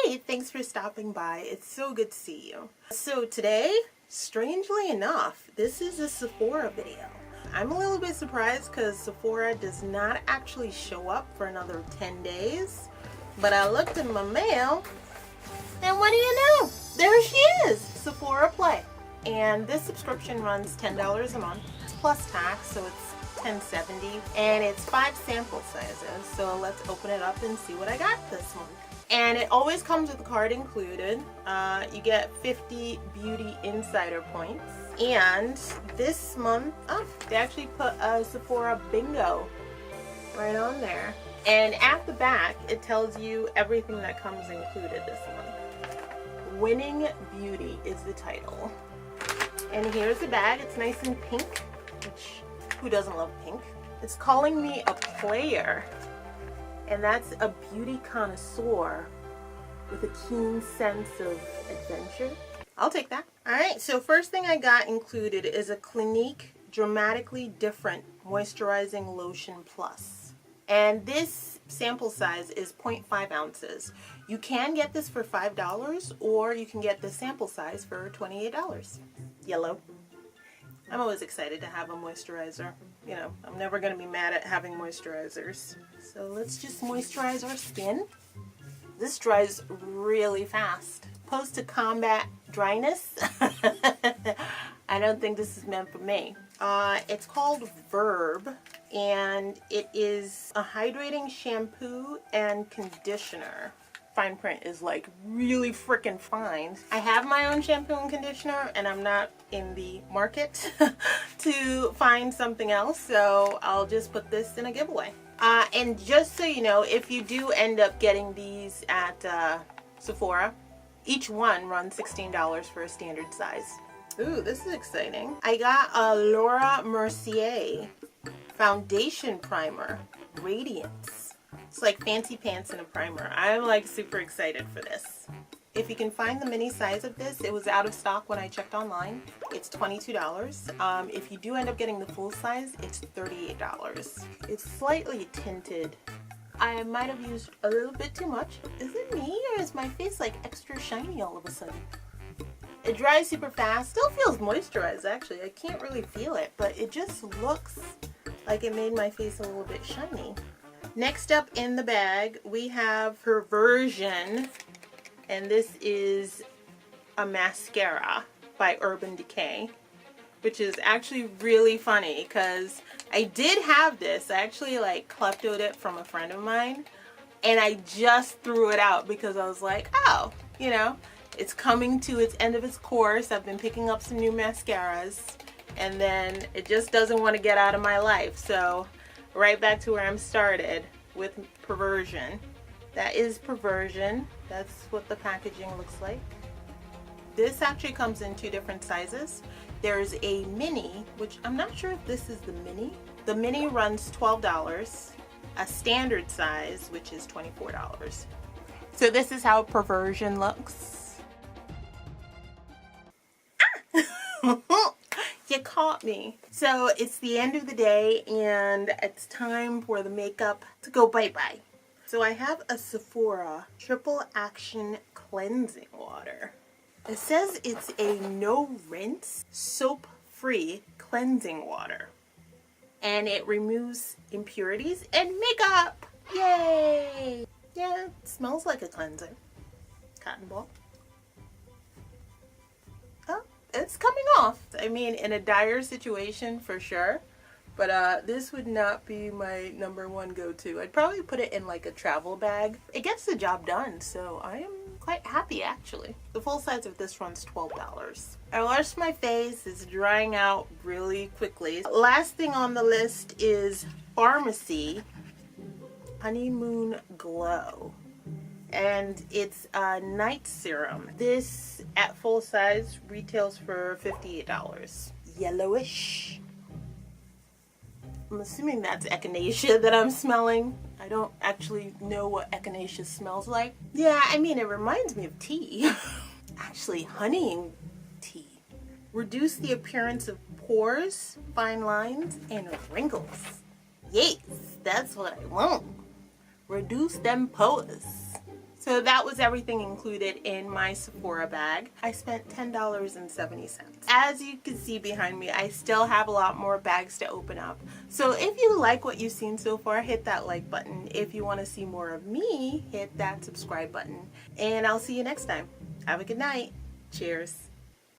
Hey, thanks for stopping by. It's so good to see you. So today, strangely enough, this is a Sephora video. I'm a little bit surprised because Sephora does not actually show up for another 10 days. But I looked in my mail, and what do you know? There she is, Sephora Play. And this subscription runs $10 a month plus tax, so it's $10.70, and it's 5 sample sizes. So let's open it up and see what I got this month. And it always comes with a card included. You get 50 beauty insider points. And this month, they actually put a Sephora bingo right on there. And at the back, it tells you everything that comes included this month. Winning Beauty is the title. And here's the bag. It's nice and pink, which who doesn't love pink? It's calling me a player. And that's a beauty connoisseur with a keen sense of adventure. I'll take that. Alright, so first thing I got included is a Clinique Dramatically Different Moisturizing Lotion Plus. And this sample size is 0.5 ounces. You can get this for $5 or you can get the sample size for $28. Yellow. I'm always excited to have a moisturizer. You know, I'm never going to be mad at having moisturizers. So let's just moisturize our skin. This dries really fast. Supposed to combat dryness. I don't think this is meant for me. It's called Verb, and it is a hydrating shampoo and conditioner. Fine print is like really freaking fine. I have my own shampoo and conditioner, and I'm not in the market to find something else, so I'll just put this in a giveaway. And just so you know, if you do end up getting these at Sephora, each one runs $16 for a standard size. Ooh, this is exciting. I got a Laura Mercier foundation primer, Radiance. It's like fancy pants and a primer. I'm like super excited for this. If you can find the mini size of this, it was out of stock when I checked online. It's $22. If you do end up getting the full size, it's $38. It's slightly tinted. I might have used a little bit too much. Is it me, or is my face like extra shiny all of a sudden? It dries super fast. Still feels moisturized actually. I can't really feel it, but it just looks like it made my face a little bit shiny. Next up in the bag, we have Perversion, and this is a mascara by Decay, which is actually really funny because I did have this. I actually like kleptoed it from a friend of mine, and I just threw it out because I was like, oh, you know, it's coming to its end of its course. I've been picking up some new mascaras, and then it just doesn't want to get out of my life. So right back to where I'm started with Perversion. That is Perversion. That's what the packaging looks like. This actually comes in 2 different sizes. There's a mini, which I'm not sure if this is the mini. The mini runs $12. A standard size, which is $24. So this is how Perversion looks. You caught me. So it's the end of the day and it's time for the makeup to go bye-bye. So I have a Sephora Triple Action Cleansing Water. It says it's a no rinse, soap-free cleansing water. And it removes impurities and makeup. Yay! Yeah, it smells like a cleanser. Cotton ball. Oh, it's coming off. I mean, in a dire situation for sure, but this would not be my #1 go-to. I'd probably put it in like a travel bag. It gets the job done, so I am quite happy actually. The full size of this runs $12. I washed my face. It's drying out really quickly. Last thing on the list is Farmacy Honeymoon Glow. And it's a night serum. This at full size retails for $58. Yellowish. I'm assuming that's echinacea that I'm smelling. I don't actually know what echinacea smells like. Yeah, I mean, it reminds me of tea. Actually, honey and tea. Reduce the appearance of pores, fine lines, and wrinkles. Yes, that's what I want. Reduce them pores. So that was everything included in my Sephora bag. I spent $10.70. As you can see behind me, I still have a lot more bags to open up. So if you like what you've seen so far, hit that like button. If you want to see more of me, hit that subscribe button. And I'll see you next time. Have a good night. Cheers.